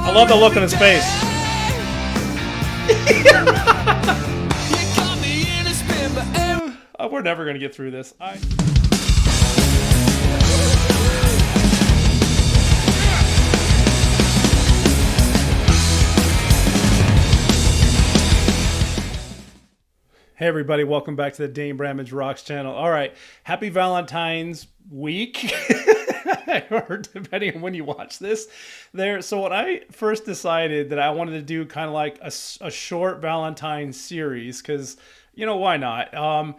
I love the look on his face. We're never gonna get through this. Hey everybody, welcome back to the DaneBramageROCKS channel. All right, happy Valentine's week, or depending on when you watch this. So when I first decided that I wanted to do kind of like a short Valentine's series, because, you know, why not?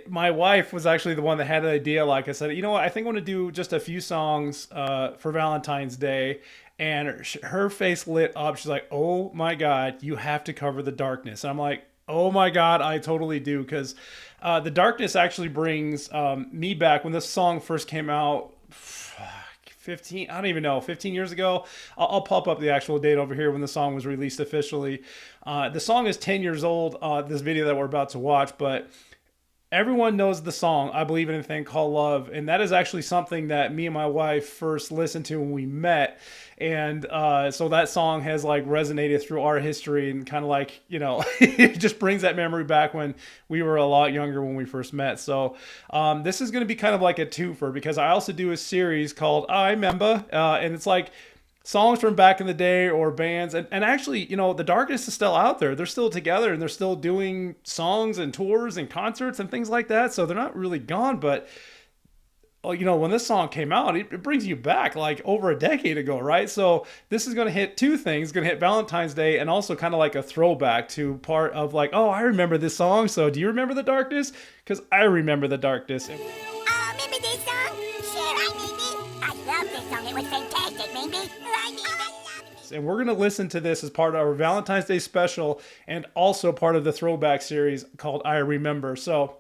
My wife was actually the one that had the idea. Like I said, you know what, I think I want to do just a few songs for Valentine's Day. And her face lit up. She's like, oh my God, you have to cover The Darkness. And I'm like, oh my God, I totally do. Because The Darkness actually brings me back. When this song first came out, 15 years ago. I'll pop up the actual date over here when the song was released officially. The song is 10 years old, this video that we're about to watch, but everyone knows the song, I Believe in a Thing Called Love, and that is actually something that me and my wife first listened to when we met, and so that song has like resonated through our history, and kind of like, you know, it just brings that memory back when we were a lot younger when we first met. So this is going to be kind of like a twofer, because I also do a series called I Remember, and it's like songs from back in the day or bands. And actually, you know, The Darkness is still out there. They're still together and they're still doing songs and tours and concerts and things like that. So they're not really gone. But, you know, when this song came out, it brings you back like over a decade ago, right? So this is going to hit two things. It's going to hit Valentine's Day and also kind of like a throwback to part of like, oh, I remember this song. So do you remember The Darkness? Because I remember The Darkness. Remember this song? Sure, I maybe. I love this song. It was fantastic, maybe. And we're going to listen to this as part of our Valentine's Day special and also part of the throwback series called I Remember. So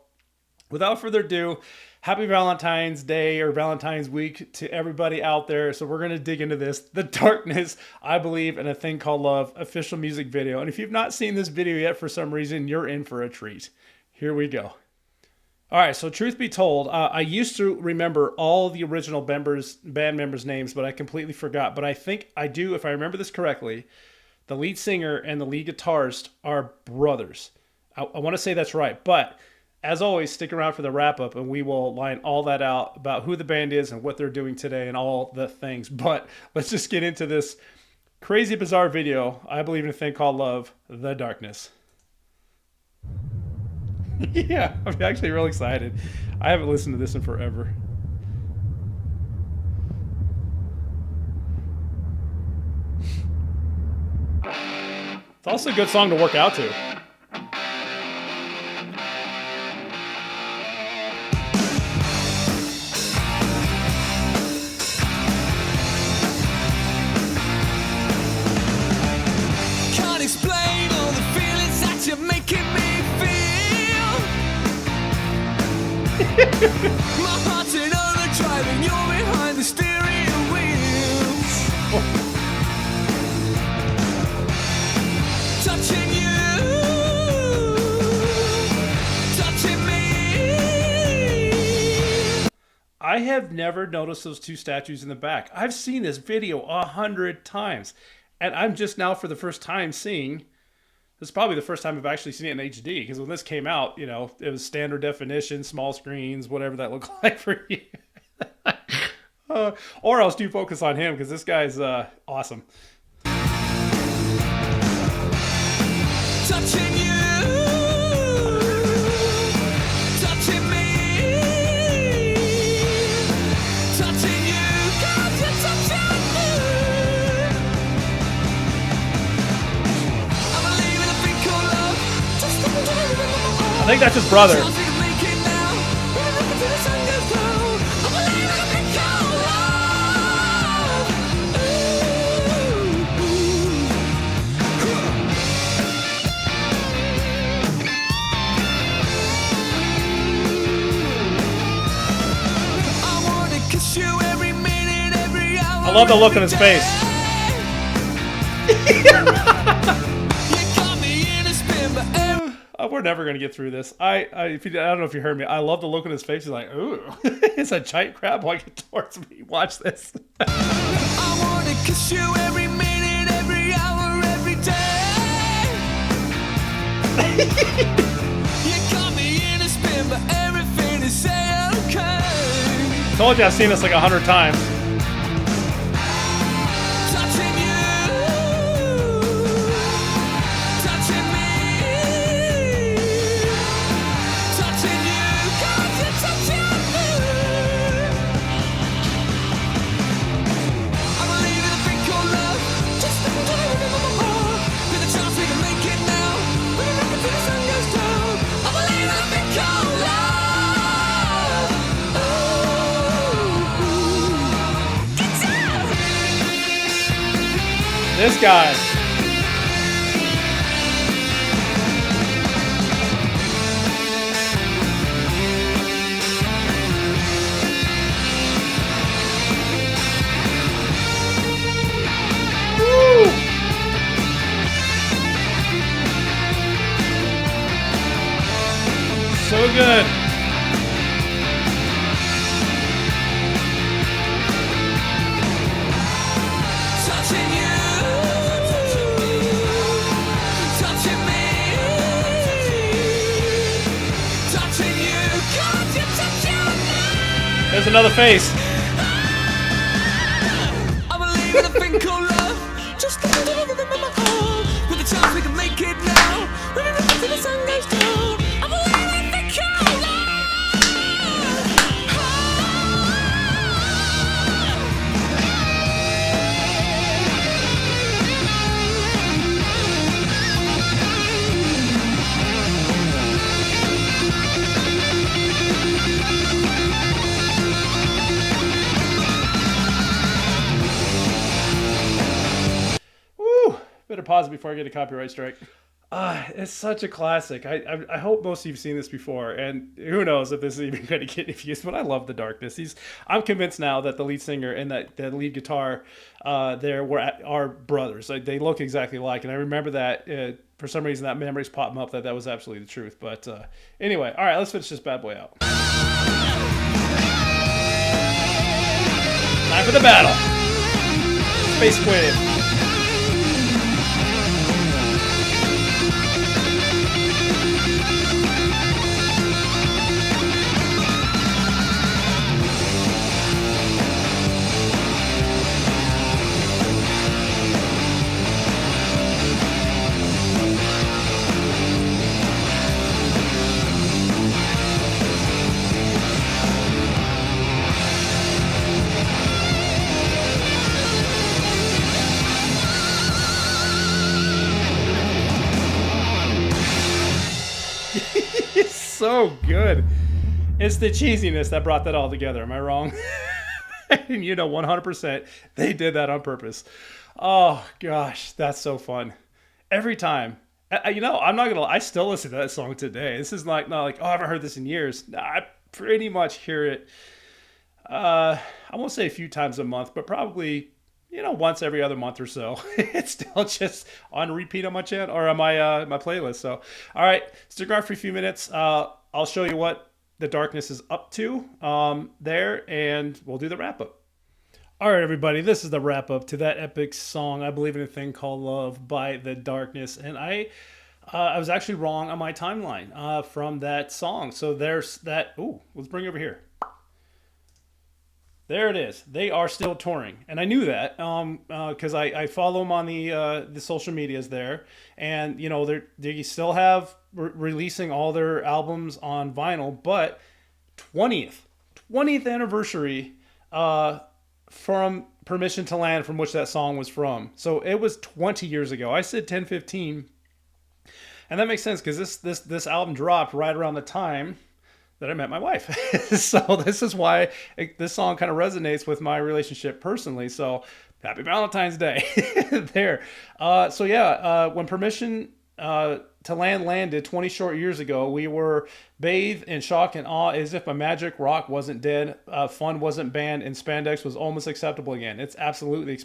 without further ado, happy Valentine's Day or Valentine's week to everybody out there. So we're going to dig into this, The Darkness, I Believe in a Thing Called Love official music video. And if you've not seen this video yet for some reason, you're in for a treat. Here we go. All right, so truth be told, I used to remember all the original band members' names, but I completely forgot. But I think I do, if I remember this correctly, the lead singer and the lead guitarist are brothers. I want to say that's right. But as always, stick around for the wrap-up, and we will line all that out about who the band is and what they're doing today and all the things. But let's just get into this crazy, bizarre video, I Believe in a Thing Called Love, The Darkness. Yeah, I'm actually real excited. I haven't listened to this in forever. It's also a good song to work out to. Can't explain all the feelings that you're making me feel. My heart's in overdrive and you're behind the steering wheels. Touching you, touching me. I have never noticed those two statues in the back. I've seen this video 100 times, and I'm just now for the first time seeing. This is probably the first time I've actually seen it in HD, because when this came out, you know, it was standard definition, small screens, whatever that looked like for you. Or else do focus on him, because this guy's awesome. Touching you, touching me, touching you, God, you're touching me. I believe in a thing called love. Just a I think that's his brother. I love the look on his face. We're never gonna get through this. I don't know if you heard me. I love the look on his face. He's like, ooh, it's a giant crab walking towards me. Watch this. I wanna kiss you every minute. You got me in a spin, but everything is okay. Told you I've seen this like 100 times. Touching you, touching me, touching you, 'cause you're touching me. I believe in a thing called love. Just a little bit more. With a chance we can make it now. We can make it till the sun goes down. I believe in a thing called love. Ooh, get down. This guy. Woo! So good. Touching you, touching me, touching you, 'cause you're touching me. There's another face. I believe in a thing called love. Just a little rhythm in my heart. With a chance we can make it now. When we make it till the sun goes down. I believe in a thing called love. Woo! Better pause it before I get a copyright strike. It's such a classic. I hope most of you've seen this before, and who knows if this is even going to get any views. But I love the darkness. I'm convinced now that the lead singer and that the lead guitar are brothers. Like, they look exactly alike, and I remember that for some reason that memory's popping up that was absolutely the truth. But anyway, all right, let's finish this bad boy out. Time for the battle. Space Wave. It's so good. It's the cheesiness that brought that all together. Am I wrong? And 100% they did that on purpose. Oh gosh, that's so fun. Every time. I'm not gonna lie, I still listen to that song today. This is not like, oh, I haven't heard this in years. I pretty much hear it, I won't say a few times a month, but probably, once every other month or so. It's still just on repeat on my channel or on my my playlist. So, all right, stick around for a few minutes. I'll show you what the darkness is up to there, and we'll do the wrap up. All right, everybody, this is the wrap up to that epic song, I Believe in a Thing Called Love by The Darkness. And I was actually wrong on my timeline from that song. So there's that. Ooh, let's bring it over here. There it is. They are still touring, and I knew that because I follow them on the social medias there, and they still have releasing all their albums on vinyl. But 20th anniversary from Permission to Land, from which that song was from. So it was 20 years ago. I said 10, 15, and that makes sense because this album dropped right around the time that I met my wife. So this is why this song kind of resonates with my relationship personally. So happy Valentine's Day there. When Permission to Land landed 20 short years ago, we were bathed in shock and awe as if a magic rock wasn't dead, fun wasn't banned, and spandex was almost acceptable again. It's absolutely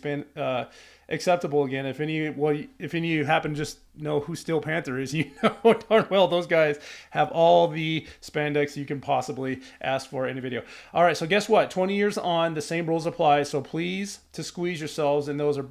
acceptable again. If any of you happen to just know who Steel Panther is, you know darn well those guys have all the spandex you can possibly ask for in a video. All right, so guess what? 20 years on, the same rules apply. So please to squeeze yourselves, and those are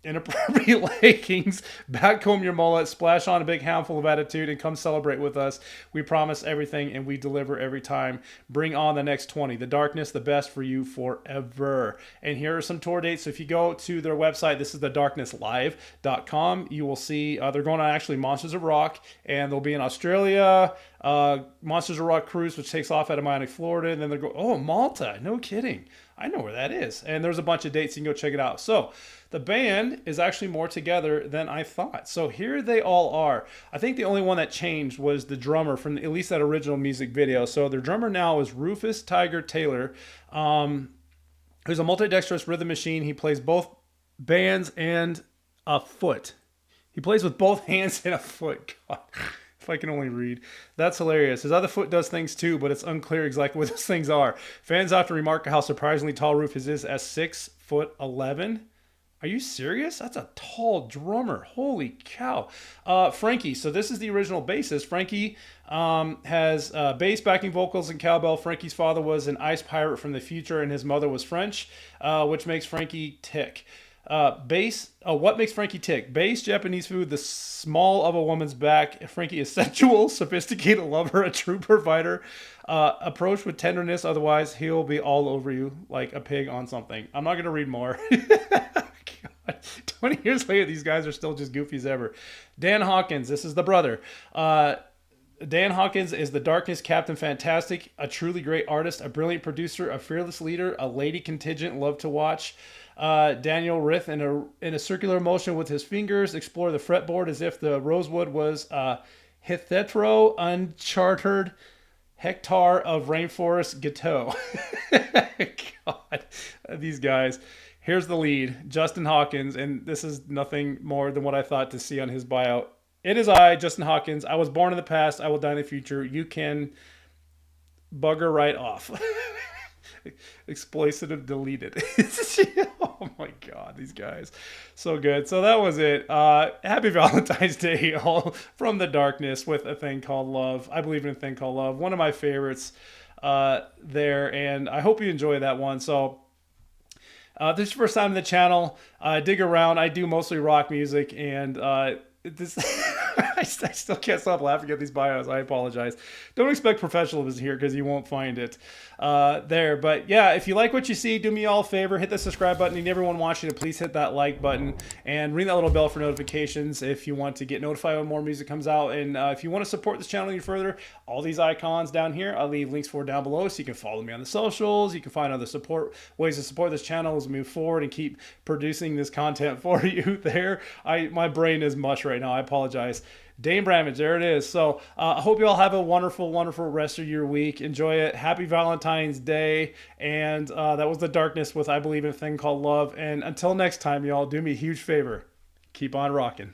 inappropriate leggings, backcomb your mullet, splash on a big handful of attitude, and come celebrate with us. We promise everything, and we deliver every time. Bring on the next 20. The Darkness, the best for you forever. And here are some tour dates. So if you go to their website, this is thedarknesslive.com, you will see they're going on actually Monsters of Rock, and they'll be in Australia, Monsters of Rock cruise, which takes off out of Miami, Florida, and then they're going, Malta, no kidding. I know where that is. And there's a bunch of dates. You can go check it out. So the band is actually more together than I thought. So here they all are. I think the only one that changed was the drummer from at least that original music video. So their drummer now is Rufus Tiger Taylor, who's a multi-dexterous rhythm machine. He plays both bands and a foot. He plays with both hands and a foot. God. If I can only read. That's hilarious. His other foot does things too, but it's unclear exactly what those things are. Fans often remark how surprisingly tall Rufus is at 6'11". Are you serious? That's a tall drummer. Holy cow. Frankie. So this is the original bassist. Frankie has bass, backing vocals, and cowbell. Frankie's father was an ice pirate from the future, and his mother was French, which makes Frankie tick. Bass. What makes Frankie tick? Bass, Japanese food, the small of a woman's back. Frankie is sensual, sophisticated lover, a true provider. Approach with tenderness, otherwise he'll be all over you like a pig on something. I'm not going to read more. God. 20 years later, these guys are still just goofy as ever. Dan Hawkins, this is the brother. Dan Hawkins is the Darkness Captain Fantastic, a truly great artist, a brilliant producer, a fearless leader, a lady contingent, love to watch. Daniel Rith in a circular motion with his fingers, explore the fretboard as if the rosewood was Hithetro unchartered hectare of rainforest ghetto. God, these guys. Here's the lead, Justin Hawkins, and this is nothing more than what I thought to see on his bio. It is I, Justin Hawkins. I was born in the past. I will die in the future. You can bugger right off. Exploitative deleted. Oh my God, these guys. So good. So that was it. Happy Valentine's Day, all from the Darkness with A Thing Called Love. I believe in A Thing Called Love. One of my favorites there. And I hope you enjoy that one. So this is your first time on the channel. Dig around. I do mostly rock music, and this I still can't stop laughing at these bios. I apologize. Don't expect professionalism here because you won't find it there. But yeah, if you like what you see, do me all a favor, hit the subscribe button, and everyone watching it, please hit that like button and ring that little bell for notifications if you want to get notified when more music comes out. And if you want to support this channel any further, all these icons down here, I'll leave links for down below so you can follow me on the socials. You can find other ways to support this channel as we move forward and keep producing this content for you there. My brain is mush right now. I apologize. Dane Bramage, there it is. So I hope you all have a wonderful, wonderful rest of your week. Enjoy it. Happy Valentine's Day. And that was The Darkness with I Believe in a Thing Called Love. And until next time, y'all, do me a huge favor. Keep on rocking.